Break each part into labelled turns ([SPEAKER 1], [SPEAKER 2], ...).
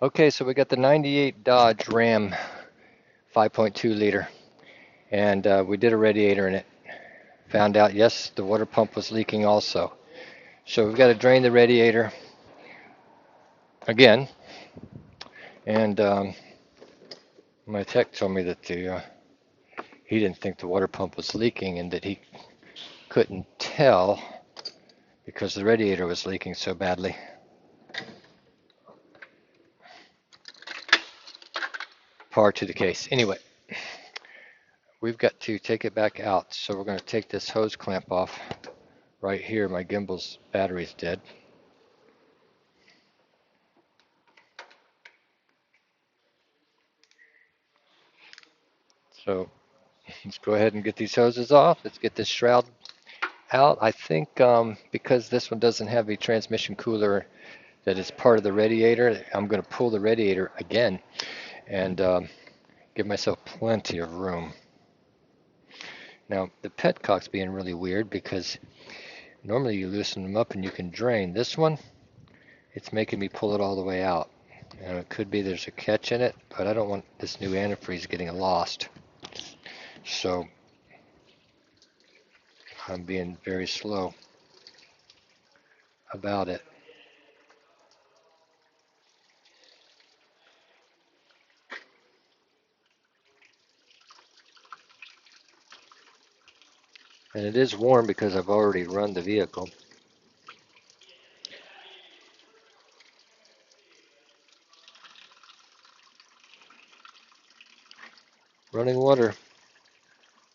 [SPEAKER 1] Okay, so we got the 98 Dodge Ram 5.2 liter, and we did a radiator in it. Found out, yes, the water pump was leaking also. So we've got to drain the radiator again, and my tech told me that he didn't think the water pump was leaking and that he couldn't tell because the radiator was leaking so badly. Par to the case. Anyway, we've got to take it back out, so we're going to take this hose clamp off right here. My gimbal's battery's dead. So let's go ahead and get these hoses off. Let's get this shroud out. I think because this one doesn't have a transmission cooler that is part of the radiator, I'm going to pull the radiator again and give myself plenty of room. Now, the petcock's being really weird because normally you loosen them up and you can drain. This one, it's making me pull it all the way out. And it could be there's a catch in it, but I don't want this new antifreeze getting lost. So I'm being very slow about it. And it is warm because I've already run the vehicle. Running water.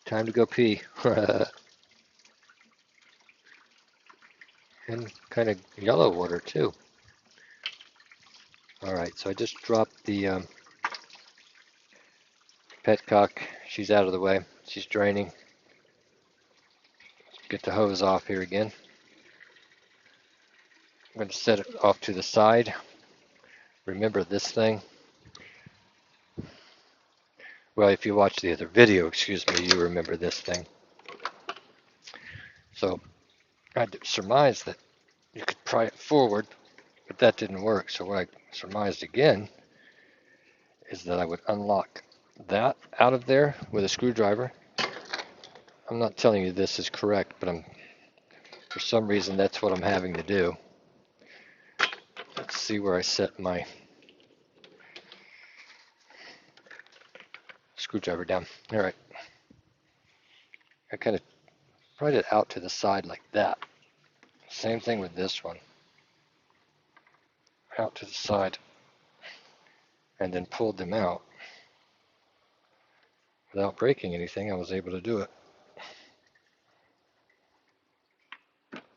[SPEAKER 1] Time to go pee. And kind of yellow water too. All right, so I just dropped the petcock. She's out of the way. She's draining. Get the hose off here again. I'm going to set it off to the side. Remember this thing? Well, if you watch the other video, excuse me, you remember this thing. So I surmised that you could pry it forward, but that didn't work. So what I surmised again is that I would unlock that out of there with a screwdriver. I'm not telling you this is correct, but for some reason that's what I'm having to do. Let's see where I set my screwdriver down. All right. I kind of pried it out to the side like that. Same thing with this one. Out to the side. And then pulled them out. Without breaking anything, I was able to do it.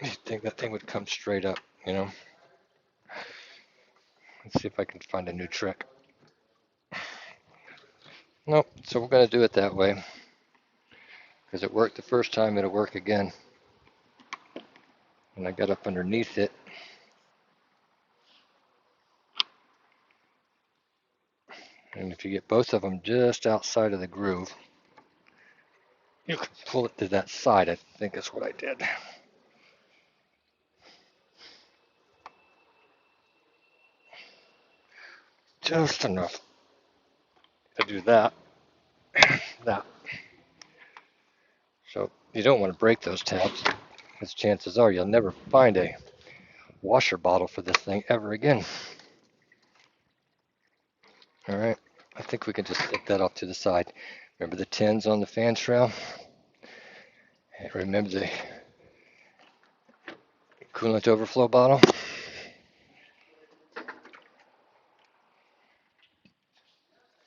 [SPEAKER 1] You'd think that thing would come straight up, you know? Let's see if I can find a new trick. Nope, so we're going to do it that way. Because it worked the first time, it'll work again. And I got up underneath it. And if you get both of them just outside of the groove, you can pull it to that side, I think is what I did. Just enough to do that. That. So you don't want to break those tabs, because chances are you'll never find a washer bottle for this thing ever again. All right, I think we can just take that off to the side. Remember the tins on the fan shroud? And remember the coolant overflow bottle?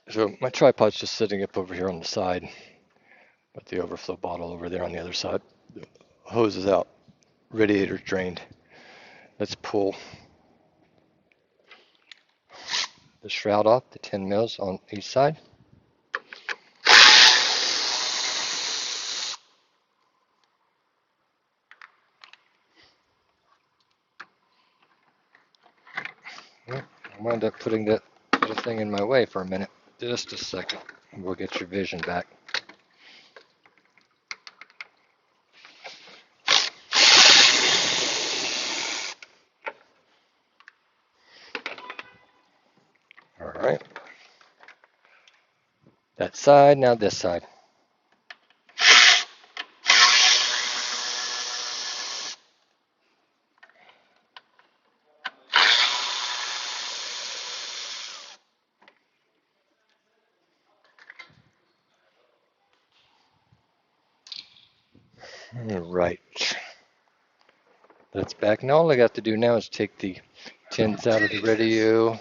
[SPEAKER 1] So my tripod's just sitting up over here on the side, with the overflow bottle over there on the other side. The hose is out, radiator drained. Let's pull the shroud off, the 10 mils on each side. I wound up putting that little thing in my way for a minute. Just a second. We'll get your vision back. right. That side, now this side. All right. That's back. Now all I got to do now is take the tins out of the radio.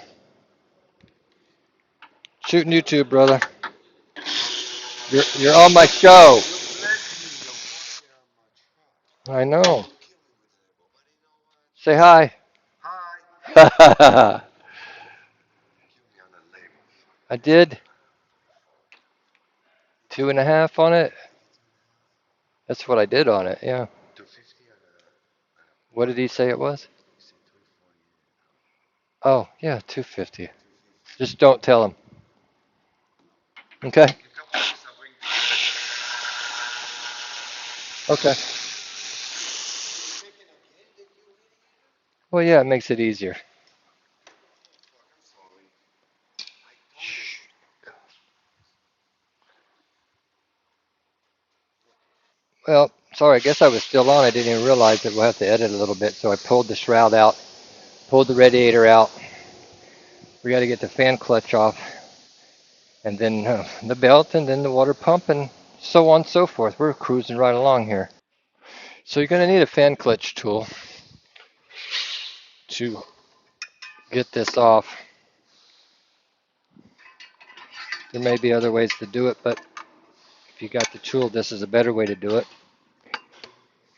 [SPEAKER 1] Shooting YouTube, brother. You're on my show. I know. Say hi. Hi. I did. 2.5 on it. That's what I did on it. Yeah. What did he say it was? Oh, yeah, 250. Just don't tell him. Okay. Okay. Well, yeah, it makes it easier. Well, sorry, I guess I was still on. I didn't even realize that we'll have to edit a little bit. So I pulled the shroud out, pulled the radiator out. We got to get the fan clutch off, and then the belt, and then the water pump, and so on and so forth. We're cruising right along here. So you're going to need a fan clutch tool to get this off. There may be other ways to do it, but if you got the tool, this is a better way to do it.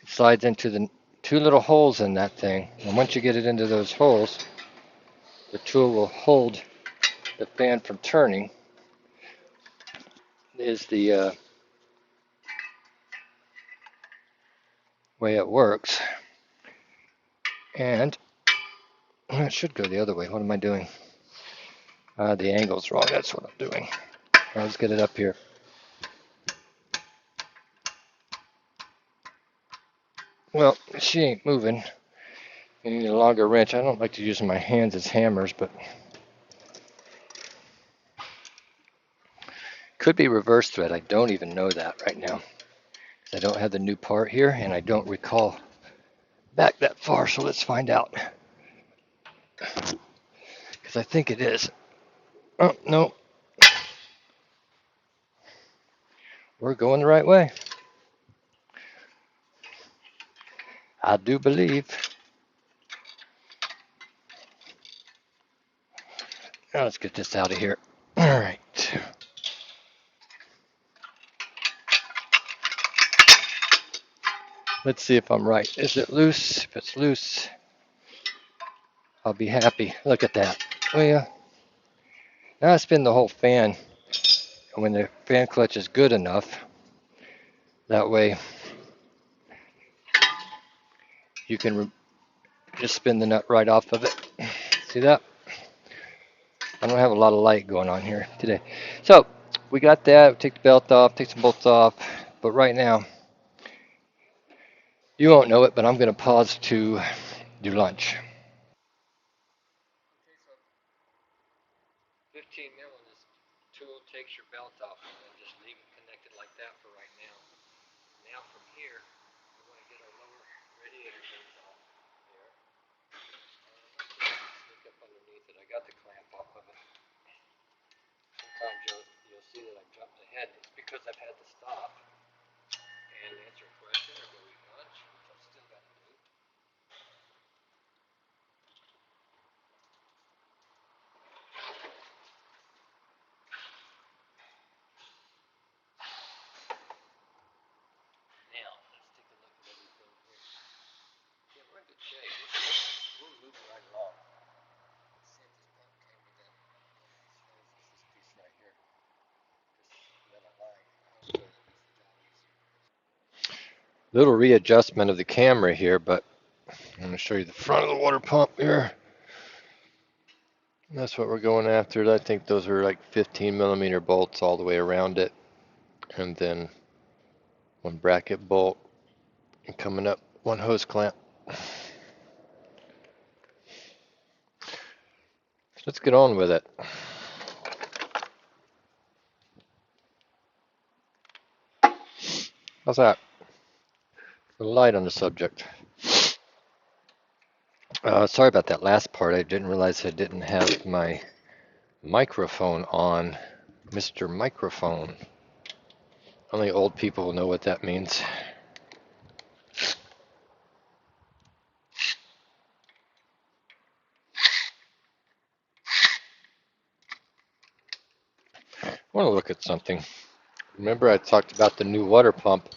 [SPEAKER 1] It slides into the 2 little holes in that thing, and once you get it into those holes, the tool will hold the fan from turning. Is the way it works. And it should go the other way. What am I doing? The angle's wrong. That's what I'm doing. Let's get it up here. Well, she ain't moving. You need a longer wrench. I don't like to use my hands as hammers, but could be reverse thread. I don't even know that right now. I don't have the new part here, and I don't recall back that far, so let's find out. Because I think it is. Oh, no. We're going the right way. I do believe. Now let's get this out of here. All right. Let's see if I'm right. Is it loose? If it's loose, I'll be happy. Look at that. Oh yeah. Now I spin the whole fan. And when the fan clutch is good enough, that way you can just spin the nut right off of it. See that? I don't have a lot of light going on here today. So we got that. Take the belt off, take some bolts off. But right now, you won't know it, but I'm going to pause to do lunch. 15 mil and this tool takes your belt off and just leave it connected like that for right now. Now from here, we're going to get our lower radiator things off here. Sneak up underneath it. I got the clamp off of it. Sometimes you'll see that I've jumped ahead. It's because I've had to stop and answer a question or go eat lunch, which I've still got to do. Now, let's take a look at everything here. Yeah, we're in good shape. We're moving right along. Let's see if this pump came with that. This piece right here. This metal line. Little readjustment of the camera here, but I'm going to show you the front of the water pump here. That's what we're going after. I think those are like 15 millimeter bolts all the way around it. And then 1 bracket bolt. And coming up, 1 hose clamp. Let's get on with it. How's that? A little light on the subject. Sorry about that last part. I didn't realize I didn't have my microphone on. Mr. Microphone. Only old people will know what that means. I want to look at something. Remember I talked about the new water pump,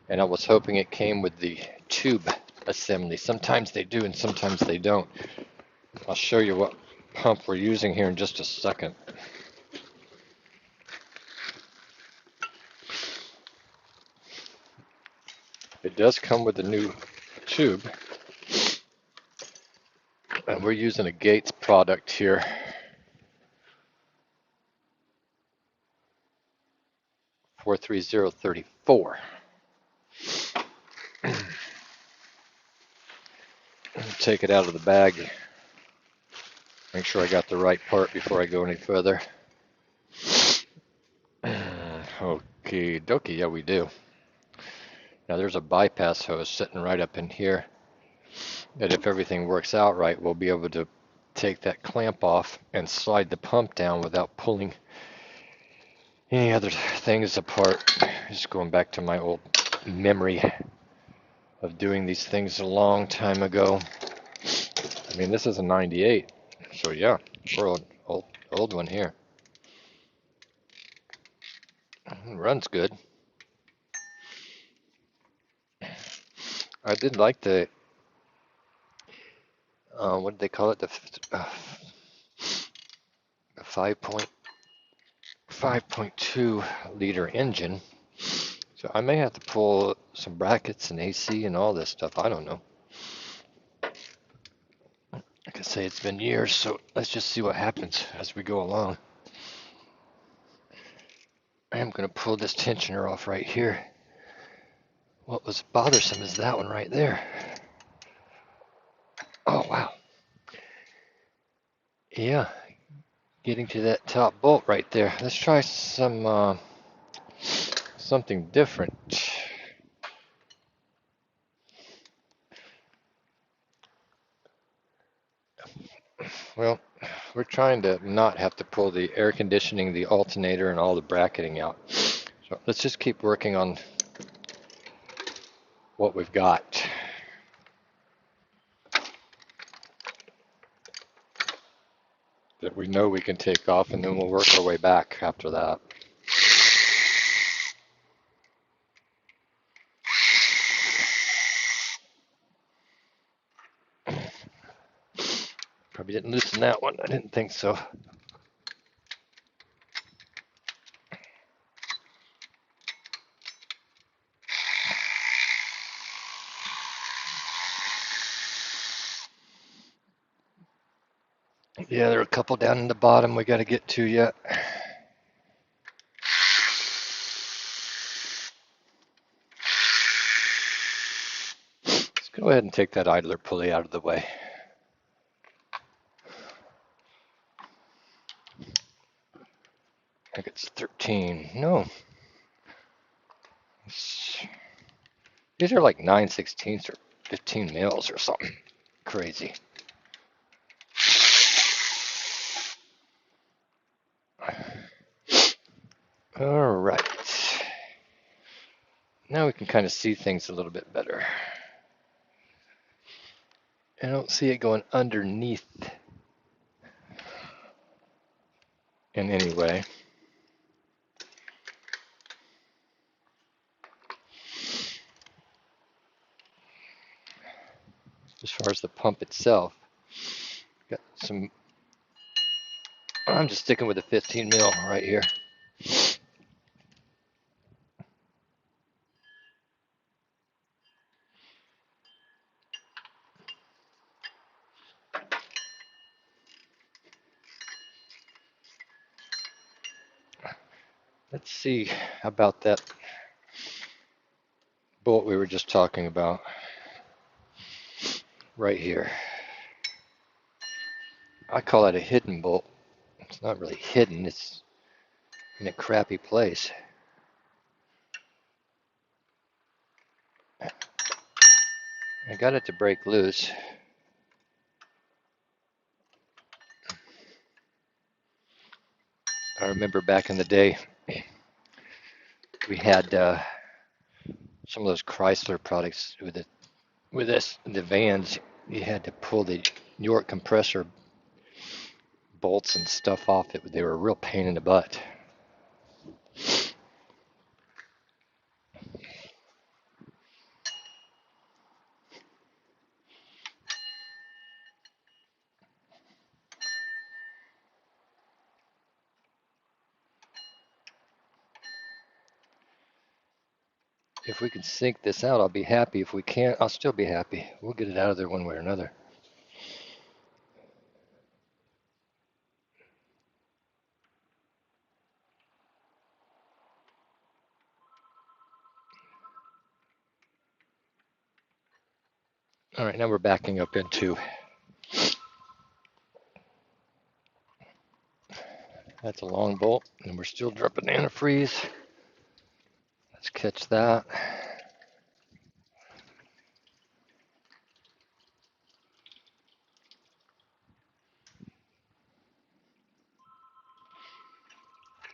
[SPEAKER 1] and I was hoping it came with the tube assembly. Sometimes they do and sometimes they don't. I'll show you what pump we're using here in just a second. It does come with a new tube, and we're using a Gates product here. 43034. Take it out of the bag. Make sure I got the right part before I go any further. Okay, dokie, yeah we do. Now there's a bypass hose sitting right up in here that if everything works out right, we'll be able to take that clamp off and slide the pump down without pulling any other things apart. Just going back to my old memory of doing these things a long time ago. I mean, this is a 98, so yeah, we're old one here. It runs good. I did like the what did they call it? The 5.2 liter engine. So I may have to pull some brackets and AC and all this stuff. I don't know. Like I say, it's been years, so let's just see what happens as we go along. I am going to pull this tensioner off right here. What was bothersome is that one right there. Oh, wow. Yeah, getting to that top bolt right there. Let's try some something different. Well, we're trying to not have to pull the air conditioning, the alternator, and all the bracketing out. So let's just keep working on what we've got. That we know we can take off, and then we'll work our way back after that. Probably didn't loosen that one. I didn't think so. Yeah, there are a couple down in the bottom we got to get to yet. Let's go ahead and take that idler pulley out of the way. I think it's 13. No. These are like 9/16 or 15 mils or something. Crazy. All right. Now we can kind of see things a little bit better. I don't see it going underneath in any way. As far as the pump itself, got some. I'm just sticking with the 15 mil right here. Let's see about that bolt we were just talking about right here. I call it a hidden bolt. It's not really hidden, it's in a crappy place. I got it to break loose. I remember back in the day, we had some of those Chrysler products the vans. You had to pull the York compressor bolts and stuff off it. They were a real pain in the butt. If we can sink this out, I'll be happy. If we can't, I'll still be happy. We'll get it out of there one way or another. All right, now we're backing up into. That's a long bolt, and we're still dripping antifreeze. Let's catch that.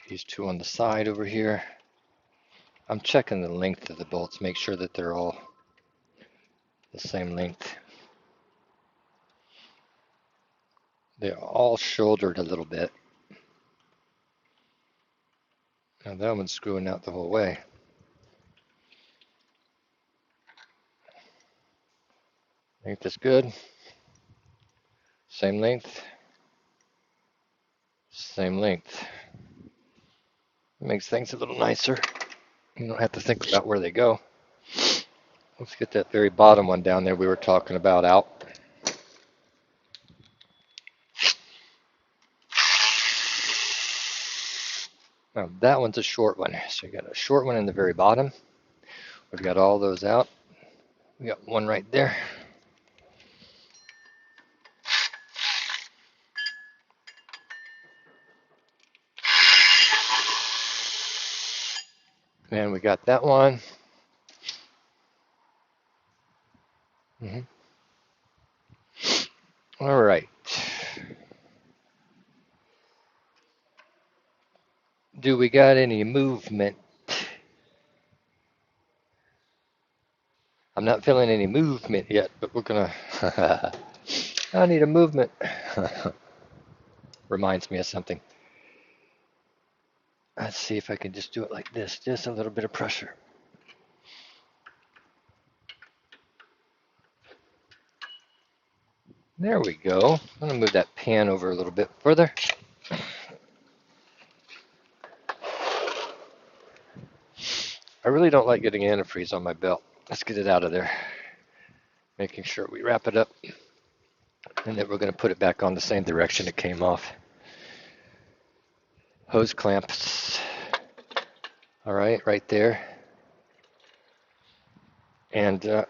[SPEAKER 1] These two on the side over here. I'm checking the length of the bolts, make sure that they're all the same length. They're all shouldered a little bit. Now that one's screwing out the whole way. Length is good. Same length. Same length. It makes things a little nicer. You don't have to think about where they go. Let's get that very bottom one down there we were talking about out. Now that one's a short one. So you got a short one in the very bottom. We've got all those out. We got one right there. And we got that one. All right. Do we got any movement? I'm not feeling any movement yet, but we're gonna. I need a movement. Reminds me of something. Let's see if I can just do it like this. Just a little bit of pressure. There we go. I'm gonna move that pan over a little bit further. I really don't like getting antifreeze on my belt. Let's get it out of there. Making sure we wrap it up. And then we're gonna put it back on the same direction it came off. Hose clamps. All right there. And what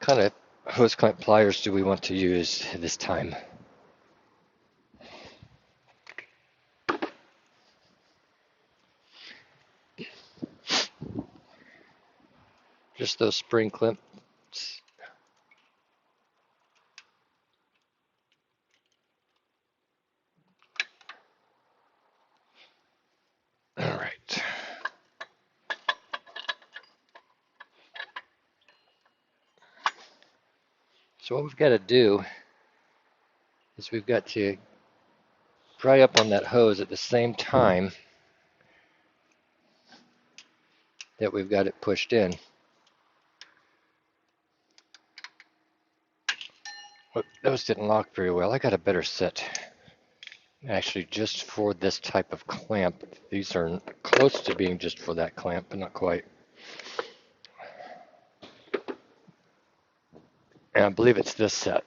[SPEAKER 1] kind of hose clamp pliers do we want to use this time? Just those spring clamps. All right. So what we've got to do is we've got to pry up on that hose at the same time that we've got it pushed in. Those didn't lock very well. I got a better set. Actually, just for this type of clamp. These are close to being just for that clamp, but not quite. And I believe it's this set.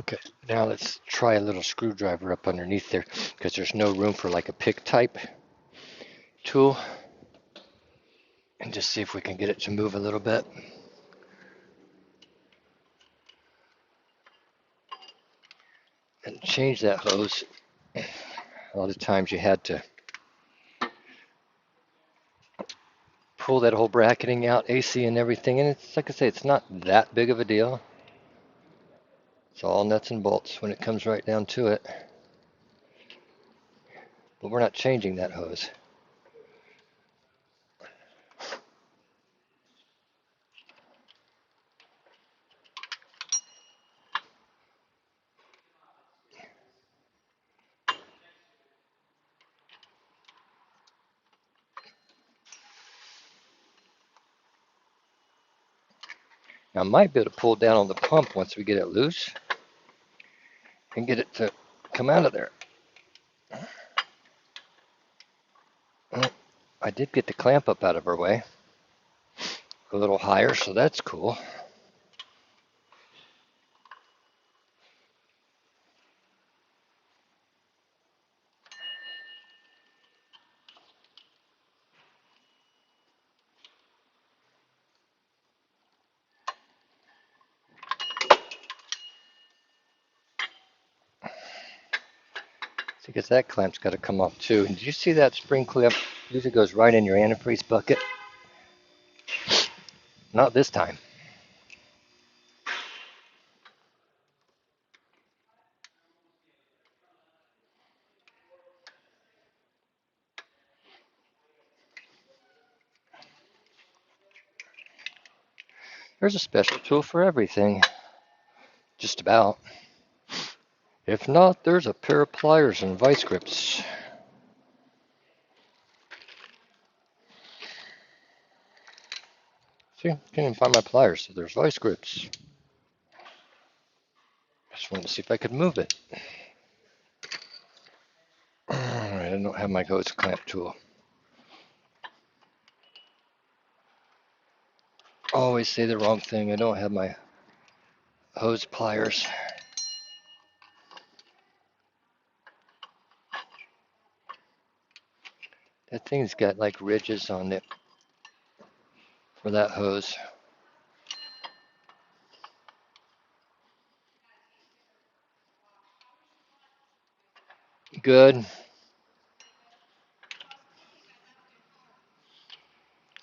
[SPEAKER 1] Okay, now let's try a little screwdriver up underneath there because there's no room for like a pick type tool. And just see if we can get it to move a little bit. And change that hose. A lot of times you had to pull that whole bracketing out, AC and everything, and it's like I say, it's not that big of a deal. It's all nuts and bolts when it comes right down to it. But we're not changing that hose. Now I might be able to pull down on the pump once we get it loose and get it to come out of there. I did get the clamp up out of her way a little higher, so that's cool. Because that clamp's got to come off too. And did you see that spring clip? Usually goes right in your antifreeze bucket. Not this time. There's a special tool for everything. Just about. If not, there's a pair of pliers and vice grips. See, I can't even find my pliers, so there's vice grips. Just wanted to see if I could move it. Alright, I don't have my hose clamp tool. Always say the wrong thing. I don't have my hose pliers. That thing's got like ridges on it for that hose. Good.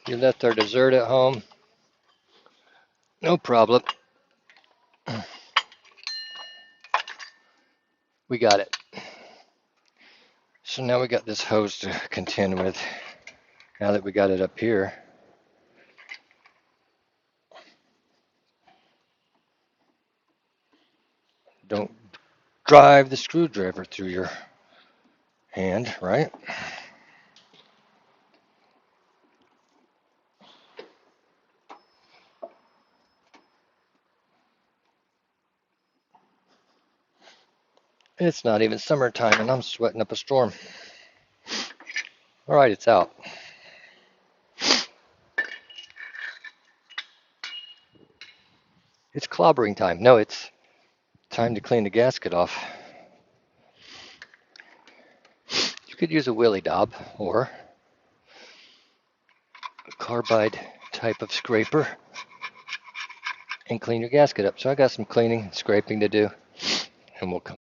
[SPEAKER 1] You left our dessert at home. No problem. We got it. So now we got this hose to contend with. Now that we got it up here. Don't drive the screwdriver through your hand, right? It's not even summertime and I'm sweating up a storm. All right, it's out. It's clobbering time. No, it's time to clean the gasket off. You could use a wheelie daub or a carbide type of scraper and clean your gasket up. So I got some cleaning and scraping to do, and we'll come